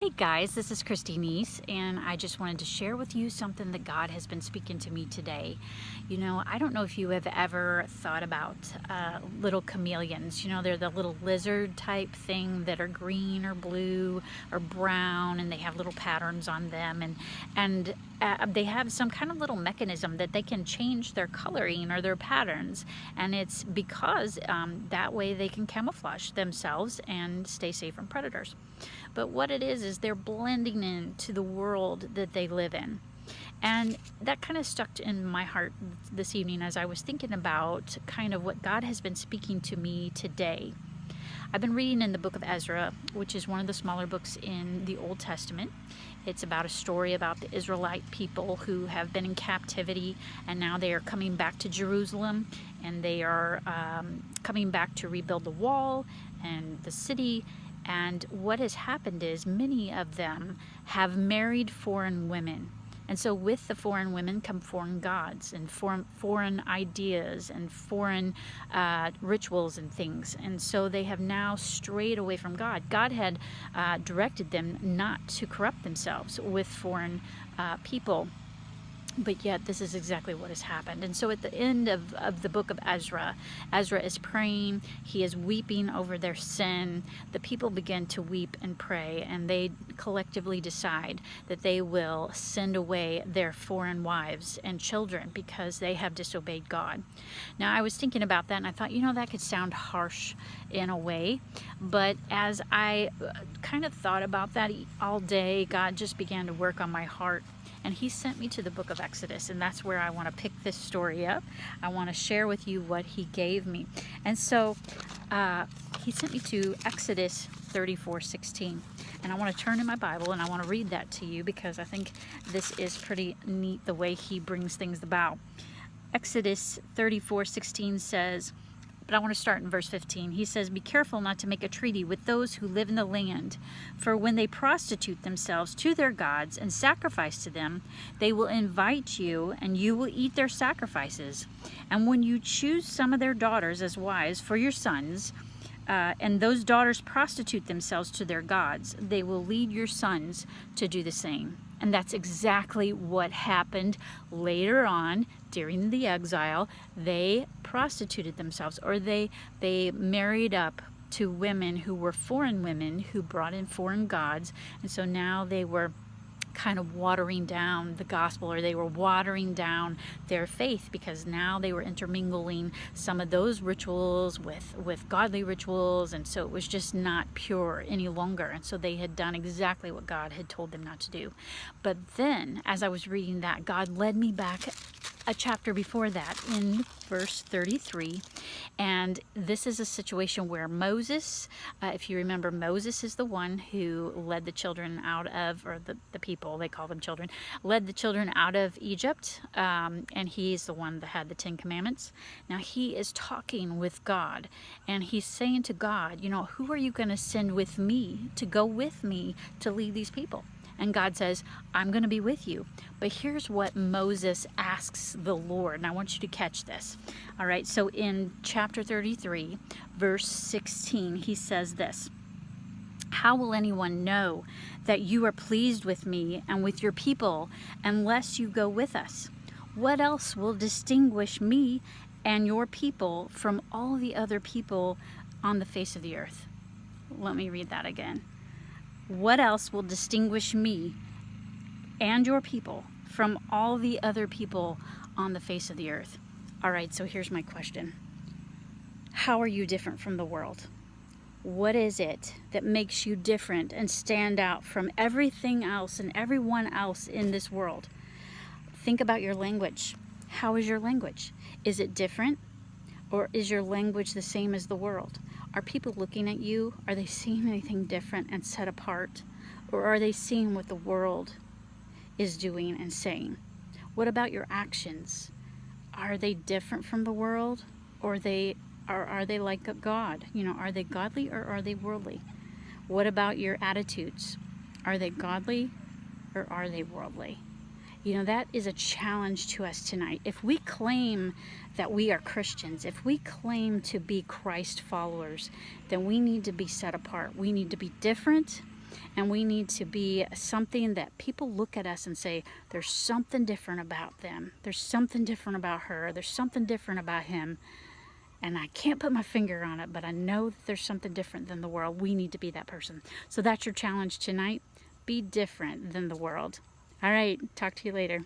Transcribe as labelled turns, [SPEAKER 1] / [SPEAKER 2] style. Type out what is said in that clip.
[SPEAKER 1] Hey guys, this is Christy Neese, and I just wanted to share with you something that God has been speaking to me today. I don't know if you have ever thought about little chameleons. They're the little lizard type thing that are green or blue or brown, and they have little patterns on them, and they have some kind of little mechanism that they can change their coloring or their patterns, and it's because that way they can camouflage themselves and stay safe from predators. But what it is they're blending into the world that they live in. And that kind of stuck in my heart this evening as I was thinking about kind of what God has been speaking to me today. I've been reading in the book of Ezra, which is one of the smaller books in the Old Testament. It's about a story about the Israelite people who have been in captivity, and now they are coming back to Jerusalem, and they are coming back to rebuild the wall and the city. And what has happened is many of them have married foreign women. And so with the foreign women come foreign gods and foreign ideas and foreign rituals and things. And so they have now strayed away from God. God had directed them not to corrupt themselves with foreign people. But yet this is exactly what has happened. And so at the end of the book of Ezra, Ezra is praying. He is weeping over their sin. The people begin to weep and pray, and they collectively decide that they will send away their foreign wives and children because they have disobeyed God. Now, I was thinking about that, and I thought, that could sound harsh in a way. But as I kind of thought about that all day, God just began to work on my heart. And he sent me to the book of Exodus, and that's where I want to pick this story up. I want to share with you what he gave me. And so he sent me to Exodus 34:16. And I want to turn in my Bible, and I want to read that to you because I think this is pretty neat the way he brings things about. Exodus 34:16 says, but I want to start in verse 15. He says, "Be careful not to make a treaty with those who live in the land, for when they prostitute themselves to their gods and sacrifice to them, they will invite you, and you will eat their sacrifices. And when you choose some of their daughters as wives for your sons, and those daughters prostitute themselves to their gods, they will lead your sons to do the same." And that's exactly what happened later on during the exile. They prostituted themselves, or they married up to women who were foreign women who brought in foreign gods. And so now they were kind of watering down the gospel, or they were watering down their faith, because now they were intermingling some of those rituals with godly rituals, and so it was just not pure any longer. And so they had done exactly what God had told them not to do. But then as I was reading that, God led me back a chapter before that in verse 33, and this is a situation where Moses, if you remember, Moses is the one who led the children out of, or the people, they call them children, led the children out of Egypt, and he's the one that had the 10 Commandments. Now he is talking with God, and he's saying to God, who are you going to send with me to go with me to lead these people? And God says, I'm going to be with you. But here's what Moses asks the Lord. And I want you to catch this. All right, so in chapter 33, verse 16, he says this: "How will anyone know that you are pleased with me and with your people unless you go with us? What else will distinguish me and your people from all the other people on the face of the earth?" Let me read that again. "What else will distinguish me and your people from all the other people on the face of the earth?" All right, so here's my question. How are you different from the world? What is it that makes you different and stand out from everything else and everyone else in this world? Think about your language. How is your language? Is it different? Or is your language the same as the world? Are people looking at you? Are they seeing anything different and set apart? Or are they seeing what the world is doing and saying? What about your actions? Are they different from the world? Or are they like God? Are they godly or are they worldly? What about your attitudes? Are they godly or are they worldly? That is a challenge to us tonight. If we claim that we are Christians, if we claim to be Christ followers, then we need to be set apart. We need to be different, And we need to be something that people look at us and say, there's something different about them. There's something different about her. There's something different about him. And I can't put my finger on it, but I know that there's something different than the world. We need to be that person. So that's your challenge tonight. Be different than the world. All right, talk to you later.